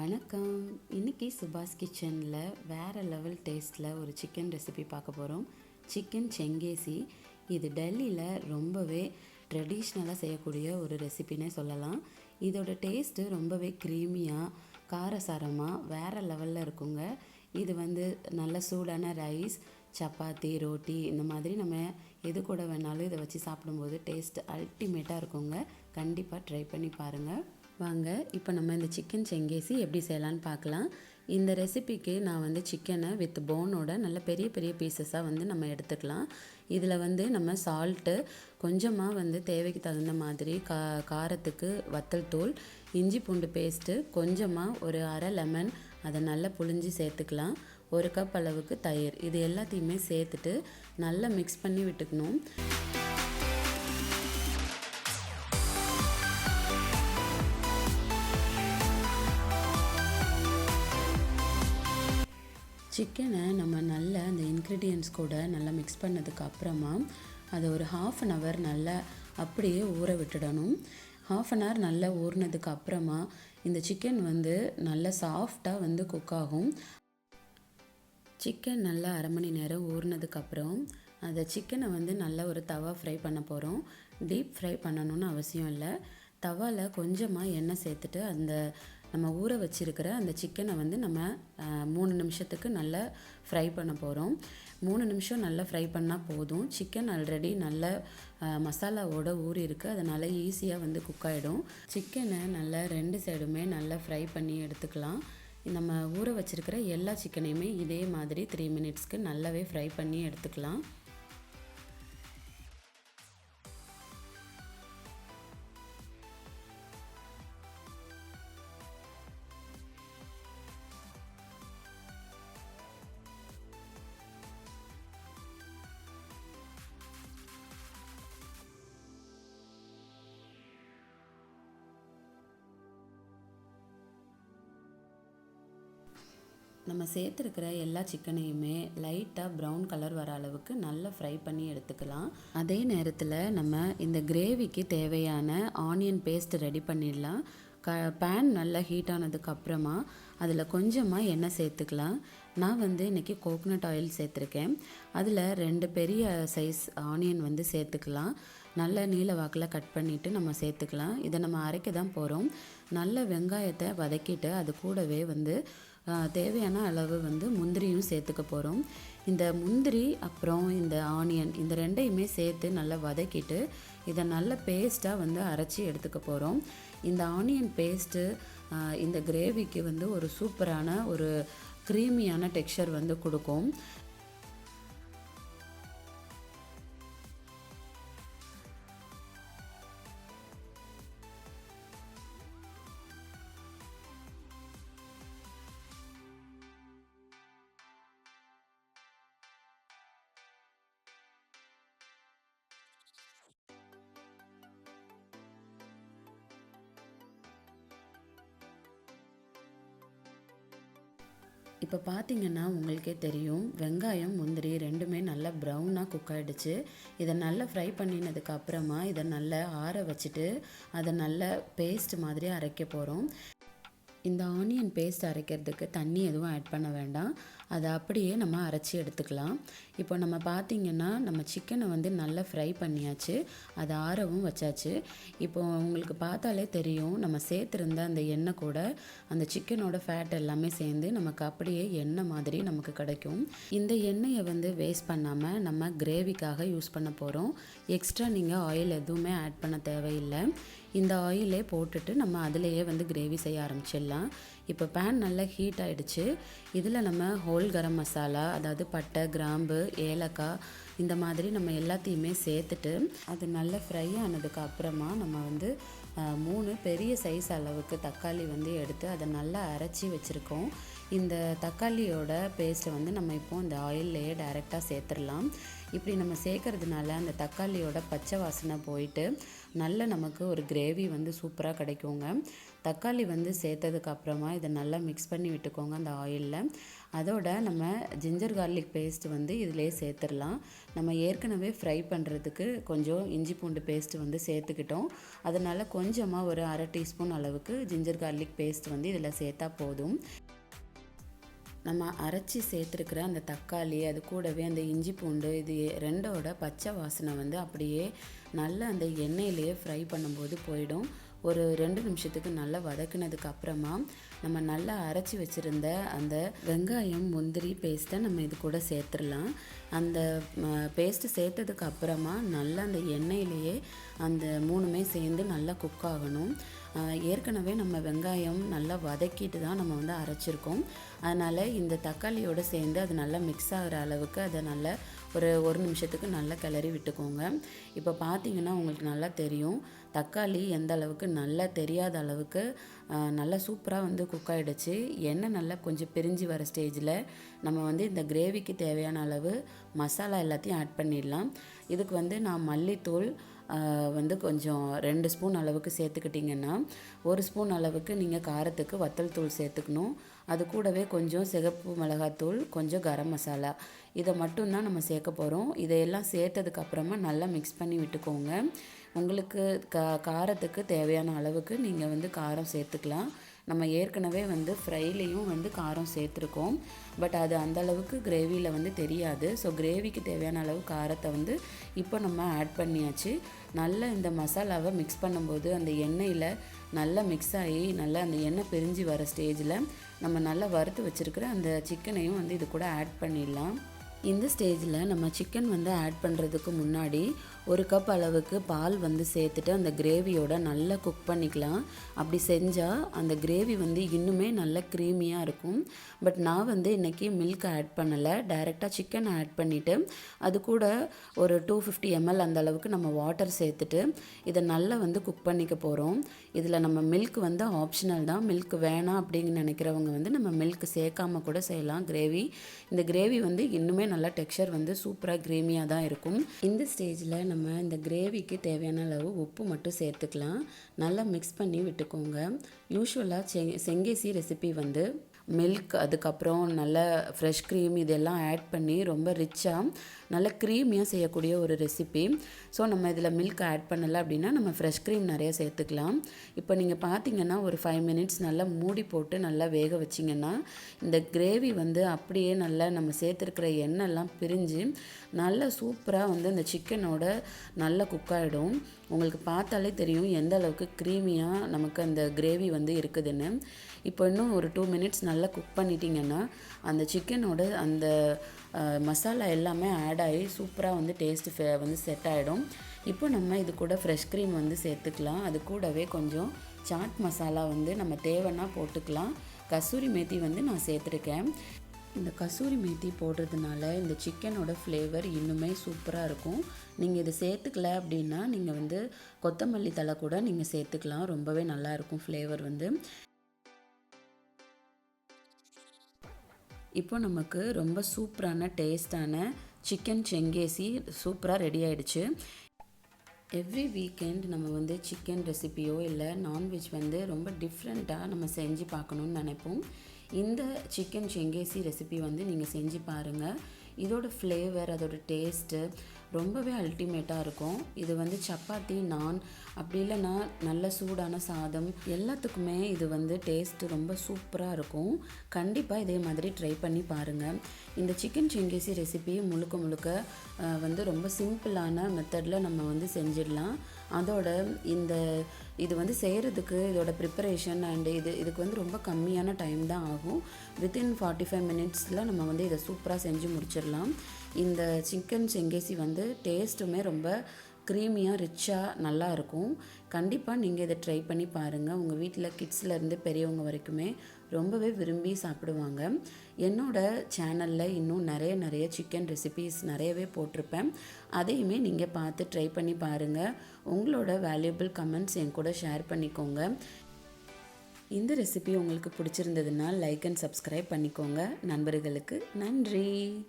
வணக்கம். இன்றைக்கி சுபாஷ் கிச்சனில் வேறு லெவல் டேஸ்ட்டில் ஒரு சிக்கன் ரெசிபி பார்க்க போகிறோம். சிக்கன் செங்கேசி. இது டெல்லியில் ரொம்பவே ட்ரெடிஷ்னலாக செய்யக்கூடிய ஒரு ரெசிபின்னே சொல்லலாம். இதோட டேஸ்ட்டு ரொம்பவே க்ரீமியாக காரசாரமாக வேறு லெவலில் இருக்குங்க. இது நல்ல சூடான ரைஸ், சப்பாத்தி, ரோட்டி இந்த மாதிரி நம்ம எது கூட வேணாலும் இதை வச்சு சாப்பிடும்போது டேஸ்ட் அல்டிமேட்டாக இருக்குங்க. கண்டிப்பாக ட்ரை பண்ணி பாருங்கள். வாங்க இப்போ நம்ம இந்த சிக்கன் செங்கேசி எப்படி செய்யலான்னு பார்க்கலாம். இந்த ரெசிபிக்கு நான் சிக்கனை வித் போனோட நல்ல பெரிய பெரிய பீசஸாக நம்ம எடுத்துக்கலாம். இதில் நம்ம சால்ட்டு கொஞ்சமாக தேவைக்கு தகுந்த மாதிரி காரத்துக்கு வத்தல் தூள், இஞ்சி பூண்டு பேஸ்ட்டு, கொஞ்சமாக ஒரு அரை லெமன் அதை நல்லா புழிஞ்சி சேர்த்துக்கலாம். ஒரு கப் அளவுக்கு தயிர், இது எல்லாத்தையுமே சேர்த்துட்டு நல்லா மிக்ஸ் பண்ணி விட்டுக்கணும். சிக்கனை நம்ம நல்லா அந்த இன்க்ரீடியன்ட்ஸ் கூட நல்லா மிக்ஸ் பண்ணதுக்கு அப்புறமா அதை ஒரு 1/2 hour நல்லா அப்படியே ஊற விட்டுடணும். 1/2 hour நல்லா ஊறினதுக்கு அப்புறமா இந்த சிக்கன் நல்லா சாஃப்டாக குக் ஆகும். சிக்கன் நல்லா 1/2 மணி நேரம் ஊறினதுக்கப்புறம் அந்த சிக்கனை நல்லா ஒரு தவா ஃப்ரை பண்ண போகிறோம். டீப் ஃப்ரை பண்ணணும்னு அவசியம் இல்லை. தவாவில் கொஞ்சமாக எண்ணெய் சேர்த்துட்டு அந்த நம்ம ஊற வச்சுருக்கிற அந்த சிக்கனை நம்ம 3 நிமிஷத்துக்கு நல்லா ஃப்ரை பண்ண போகிறோம். 3 நிமிஷம் நல்லா ஃப்ரை பண்ணால் போதும். சிக்கன் ஆல்ரெடி நல்ல மசாலாவோட ஊறி இருக்குது, அதனால் ஈஸியாக குக் ஆகிடும். சிக்கனை நல்லா 2 சைடுமே நல்லா ஃப்ரை பண்ணி எடுத்துக்கலாம். நம்ம ஊற வச்சுருக்கிற எல்லா சிக்கனையுமே இதே மாதிரி 3 மினிட்ஸ்க்கு நல்லாவே ஃப்ரை பண்ணி எடுத்துக்கலாம். நம்ம சேர்த்துருக்கிற எல்லா சிக்கனையுமே லைட்டாக ப்ரௌன் கலர் வர அளவுக்கு நல்லா ஃப்ரை பண்ணி எடுத்துக்கலாம். அதே நேரத்தில் நம்ம இந்த கிரேவிக்கு தேவையான ஆனியன் பேஸ்ட் ரெடி பண்ணிடலாம். பேன் நல்லா ஹீட் ஆனதுக்கப்புறமா அதில் கொஞ்சமாக எண்ணெய் சேர்த்துக்கலாம். நான் இன்றைக்கி கோகனட் ஆயில் சேர்த்துருக்கேன். அதில் 2 பெரிய சைஸ் ஆனியன் சேர்த்துக்கலாம். நல்ல நீல வாக்கில் கட் பண்ணிவிட்டு நம்ம சேர்த்துக்கலாம். இதை நம்ம அரைக்க தான் போகிறோம். நல்ல வெங்காயத்தை வதக்கிட்டு அது கூடவே தேவையான அளவு முந்திரியும் சேர்த்துக்க போகிறோம். இந்த முந்திரி அப்புறம் இந்த ஆனியன் இந்த 2யுமே சேர்த்து நல்லா வதக்கிட்டு இதை நல்ல பேஸ்ட்டாக அரைச்சி எடுத்துக்க போகிறோம். இந்த ஆனியன் பேஸ்ட்டு இந்த கிரேவிக்கு ஒரு சூப்பரான ஒரு க்ரீமியான டெக்ஸ்சர் கொடுக்கும். இப்போ பார்த்திங்கன்னா உங்களுக்கே தெரியும், வெங்காயம் முந்திரி 2மே நல்லா ப்ரௌனாக குக் ஆகிடுச்சு. இதை நல்லா ஃப்ரை பண்ணினதுக்கு அப்புறமா இதை நல்லா ஆற வச்சுட்டு அதை நல்லா பேஸ்ட் மாதிரி அரைக்க போகிறோம். இந்த ஆனியன் பேஸ்ட் அரைக்கிறதுக்கு தண்ணி எதுவும் ஆட் பண்ண வேண்டாம். அதை அப்படியே நம்ம அரைச்சி எடுத்துக்கலாம். இப்போ நம்ம பார்த்திங்கன்னா நம்ம சிக்கனை நல்லா ஃப்ரை பண்ணியாச்சு, அதை ஆறவும் வச்சாச்சு. இப்போ உங்களுக்கு பார்த்தாலே தெரியும், நம்ம சேர்த்துருந்த அந்த எண்ணெய் கூட அந்த சிக்கனோட ஃபேட் எல்லாமே சேர்ந்து நமக்கு அப்படியே எண்ணெய் மாதிரி நமக்கு கிடைக்கும். இந்த எண்ணெயை வேஸ்ட் பண்ணாமல் நம்ம கிரேவிக்காக யூஸ் பண்ண போகிறோம். எக்ஸ்ட்ரா நீங்கள் ஆயில் எதுவுமே ஆட் பண்ண தேவையில்லை. இந்த ஆயிலே போட்டுட்டு நம்ம அதிலேயே கிரேவி செய்ய ஆரம்பிச்சிடலாம். இப்போ பேன் நல்லா ஹீட் ஆகிடுச்சு. இதில் நம்ம ஹோல் கரம் மசாலா, அதாவது பட்டை, கிராம்பு, ஏலக்காய் இந்த மாதிரி நம்ம எல்லாத்தையுமே சேர்த்துட்டு அது நல்லா ஃப்ரை ஆனதுக்கு அப்புறமா நம்ம 3 பெரிய சைஸ் அளவுக்கு தக்காளி எடுத்து அதை நல்லா அரைச்சி வச்சுருக்கோம். இந்த தக்காளியோட பேஸ்ட்டை வந்து நம்ம இப்போது இந்த ஆயில்லையே டைரெக்டாக சேர்த்துடலாம். இப்படி நம்ம சேர்க்கறதுனால அந்த தக்காளியோட பச்சை வாசனை போயிட்டு நல்ல நமக்கு ஒரு கிரேவி வந்து சூப்பராக கிடைக்குங்க. தக்காளி வந்து சேர்த்ததுக்கு அப்புறமா இதை நல்லா மிக்ஸ் பண்ணி விட்டுக்கோங்க அந்த ஆயிலில். அதோட நம்ம ஜிஞ்சர் கார்லிக் பேஸ்ட் வந்து இதிலே சேர்த்துடலாம். நம்ம ஏற்கனவே ஃப்ரை பண்ணுறதுக்கு கொஞ்சம் இஞ்சி பூண்டு பேஸ்ட்டு வந்து சேர்த்துக்கிட்டோம். அதனால் கொஞ்சமாக ஒரு அரை டீஸ்பூன் அளவுக்கு ஜிஞ்சர் கார்லிக் பேஸ்ட் வந்து இதில் சேர்த்தா போதும். நம்ம அரைச்சி சேர்த்துருக்கிற அந்த தக்காளி, அது கூடவே அந்த இஞ்சி பூண்டு, இது ரெண்டோட பச்சை வாசனை வந்து அப்படியே நல்லா அந்த எண்ணெயிலேயே ஃப்ரை பண்ணும்போது போயிடும். ஒரு 2 நிமிஷத்துக்கு நல்லா வதக்குனதுக்கு அப்புறமா நம்ம நல்லா அரைச்சி வச்சுருந்த அந்த வெங்காயம் முந்திரி பேஸ்ட்டை நம்ம இது கூட சேர்த்துடலாம். அந்த பேஸ்ட்டு சேர்த்ததுக்கு அப்புறமா நல்லா அந்த எண்ணெயிலேயே அந்த 3மே சேர்ந்து நல்லா குக் ஆகணும். ஏற்கனவே நம்ம வெங்காயம் நல்லா வதக்கிட்டு தான் நம்ம வந்து அரைச்சிருக்கோம். அதனால் இந்த தக்காளியோடு சேர்ந்து அது நல்லா மிக்ஸ் ஆகிற அளவுக்கு அதை நல்லா ஒரு நிமிஷத்துக்கு நல்லா கிளறி விட்டுக்கோங்க. இப்போ பார்த்தீங்கன்னா உங்களுக்கு நல்லா தெரியும் தக்காளி எந்த அளவுக்கு நல்லா தெரியாத அளவுக்கு நல்லா சூப்பராக வந்து குக் ஆகிடுச்சு. எண்ணெய் நல்லா கொஞ்சம் பிரிஞ்சு வர ஸ்டேஜில் நம்ம வந்து இந்த கிரேவிக்கு தேவையான அளவு மசாலா எல்லாத்தையும் ஆட் பண்ணிடலாம். இதுக்கு வந்து நான் மல்லித்தூள் வந்து கொஞ்சம் 2 ஸ்பூன் அளவுக்கு சேர்த்துக்கிட்டிங்கன்னா 1 ஸ்பூன் அளவுக்கு நீங்கள் காரத்துக்கு வத்தல் தூள் சேர்த்துக்கணும். அது கூடவே கொஞ்சம் சிகப்பு மிளகாத்தூள், கொஞ்சம் கரம் மசாலா, இதை மட்டும்தான் நம்ம சேர்க்க போகிறோம். இதையெல்லாம் சேர்த்ததுக்கப்புறமா நல்லா மிக்ஸ் பண்ணி விட்டுக்கோங்க. உங்களுக்கு காரத்துக்கு தேவையான அளவுக்கு நீங்கள் வந்து காரம் சேர்த்துக்கலாம். நம்ம ஏற்கனவே வந்து ஃப்ரைலேயும் வந்து காரம் சேர்த்துருக்கோம். பட் அது அந்தளவுக்கு கிரேவியில் வந்து தெரியாது. ஸோ கிரேவிக்கு தேவையான அளவு காரத்தை வந்து இப்போ நம்ம ஆட் பண்ணியாச்சு. நல்லா இந்த மசாலாவை மிக்ஸ் பண்ணும்போது அந்த எண்ணெயில் நல்லா மிக்ஸ் ஆகி நல்லா அந்த எண்ணெய் பிரிஞ்சு வர ஸ்டேஜில் நம்ம நல்லா வறுத்து வச்சுருக்கிற அந்த சிக்கனையும் வந்து இது கூட ஆட் பண்ணிடலாம். இந்த ஸ்டேஜில் நம்ம சிக்கன் வந்து ஆட் பண்ணுறதுக்கு முன்னாடி 1 கப் அளவுக்கு பால் வந்து சேர்த்துட்டு அந்த கிரேவியோட நல்லா குக் பண்ணிக்கலாம். அப்படி செஞ்சால் அந்த கிரேவி வந்து இன்னுமே நல்ல க்ரீமியாக இருக்கும். பட் நான் வந்து இன்றைக்கி மில்க் ஆட் பண்ணலை, டைரெக்டாக சிக்கன் ஆட் பண்ணிவிட்டு அது கூட ஒரு 250 ml அந்த அளவுக்கு நம்ம வாட்டர் சேர்த்துட்டு இதை நல்லா வந்து குக் பண்ணிக்க போகிறோம். இதில் நம்ம மில்க் வந்து ஆப்ஷனல் தான். மில்க் வேணாம் அப்படின்னு நினைக்கிறவங்க வந்து நம்ம மில்க் சேர்க்காம கூட செய்யலாம் கிரேவி. இந்த கிரேவி வந்து இன்னுமே நல்லா டெக்ஸ்சர் வந்து சூப்பராக க்ரீமியாக தான் இருக்கும். இந்த ஸ்டேஜில் நம்ம இந்த கிரேவிக்கு தேவையான அளவு உப்பு மட்டும் சேர்த்துக்கலாம். நல்லா மிக்ஸ் பண்ணி விட்டுக்கோங்க. யூஸ்வலாக செங்கேசி ரெசிபி வந்து மில்க், அதுக்கப்புறம் நல்ல ஃப்ரெஷ் க்ரீம் இதெல்லாம் ஆட் பண்ணி ரொம்ப ரிச்சாக நல்ல க்ரீமியாக செய்யக்கூடிய ஒரு ரெசிபி. ஸோ நம்ம இதில் மில்க் ஆட் பண்ணலை அப்படின்னா நம்ம ஃப்ரெஷ் க்ரீம் நிறைய சேர்த்துக்கலாம். இப்போ நீங்கள் பார்த்தீங்கன்னா ஒரு 5 மினிட்ஸ் நல்லா மூடி போட்டு நல்லா வேக வச்சிங்கன்னா இந்த கிரேவி வந்து அப்படியே நல்லா நம்ம சேர்த்துருக்கிற எண்ணெய்லாம் பிரிஞ்சு நல்லா சூப்பராக வந்து இந்த சிக்கனோட நல்லா குக் ஆகிடும். உங்களுக்கு பார்த்தாலே தெரியும் எந்த அளவுக்கு க்ரீமியாக நமக்கு அந்த கிரேவி வந்து இருக்குதுன்னு. இப்போ இன்னும் ஒரு 2 மினிட்ஸ் நல்லா குக் பண்ணிட்டீங்கன்னா அந்த சிக்கனோட அந்த மசாலா எல்லாமே ஆட் ஆகி சூப்பராக வந்து டேஸ்ட்டு வந்து செட் ஆகிடும். இப்போ நம்ம இது கூட ஃப்ரெஷ் க்ரீம் வந்து சேர்த்துக்கலாம். அது கூடவே கொஞ்சம் சாட் மசாலா வந்து நம்ம தேவைன்னா போட்டுக்கலாம். கசூரி மேத்தி வந்து நான் சேர்த்துருக்கேன். இந்த கசூரி மேத்தி போடுறதுனால இந்த சிக்கனோட ஃப்ளேவர் இன்னுமே சூப்பராக இருக்கும். நீங்கள் இதை சேர்த்துக்கல அப்படின்னா நீங்கள் வந்து கொத்தமல்லி தழை கூட நீங்கள் சேர்த்துக்கலாம். ரொம்பவே நல்லாயிருக்கும் ஃப்ளேவர் வந்து. இப்போ நமக்கு ரொம்ப சூப்பரான டேஸ்டான சிக்கன் செங்கேசி சூப்பராக ரெடி ஆகிடுச்சு. எவ்ரி வீக்கெண்ட் நம்ம வந்து சிக்கன் ரெசிபியோ இல்லை நான்வெஜ் வந்து ரொம்ப டிஃப்ரெண்ட்டாக நம்ம செஞ்சு பார்க்கணுன்னு நினைப்போம். இந்த சிக்கன் செங்கேசி ரெசிபி வந்து நீங்கள் செஞ்சு பாருங்கள். இதோட ஃப்ளேவர், அதோட டேஸ்ட்டு ரொம்பவே அல்டிமேட்டாக இருக்கும். இது வந்து சப்பாத்தி, நான், அப்படி இல்லைன்னா நல்ல சூடான சாதம் எல்லாத்துக்குமே இது வந்து டேஸ்ட்டு ரொம்ப சூப்பராக இருக்கும். கண்டிப்பாக இதே மாதிரி ட்ரை பண்ணி பாருங்கள். இந்த சிக்கன் செங்கேசி ரெசிபி முழுக்க வந்து ரொம்ப சிம்பிளான மெத்தடில் நம்ம வந்து செஞ்சிடலாம். அதோட இது வந்து செய்கிறதுக்கு இதோட ப்ரிப்பரேஷன் அண்டு இதுக்கு வந்து ரொம்ப கம்மியான டைம் தான் ஆகும். வித்தின் 45 மினிட்ஸில் நம்ம வந்து இதை சூப்பராக செஞ்சு முடிச்சிடலாம். இந்த சிக்கன் செங்கேசி வந்து டேஸ்ட்டுமே ரொம்ப க்ரீமியாக ரிச்சாக நல்லா இருக்கும். கண்டிப்பாக நீங்கள் இதை ட்ரை பண்ணி பாருங்கள். உங்கள் வீட்டில் கிட்ஸ்லேருந்து பெரியவங்க வரைக்குமே ரொம்பவே விரும்பி சாப்பிடுவாங்க. என்னோடய சேனலில் இன்னும் நிறைய சிக்கன் ரெசிபீஸ் நிறையவே போட்டிருப்பேன். அதையுமே நீங்கள் பார்த்து ட்ரை பண்ணி பாருங்கள். உங்களோட வேல்யூபிள் கமெண்ட்ஸ் என் கூட ஷேர் பண்ணிக்கோங்க. இந்த ரெசிபி உங்களுக்கு பிடிச்சிருந்ததுன்னா லைக் அண்ட் சப்ஸ்கிரைப் பண்ணிக்கோங்க. நண்பர்களுக்கு நன்றி.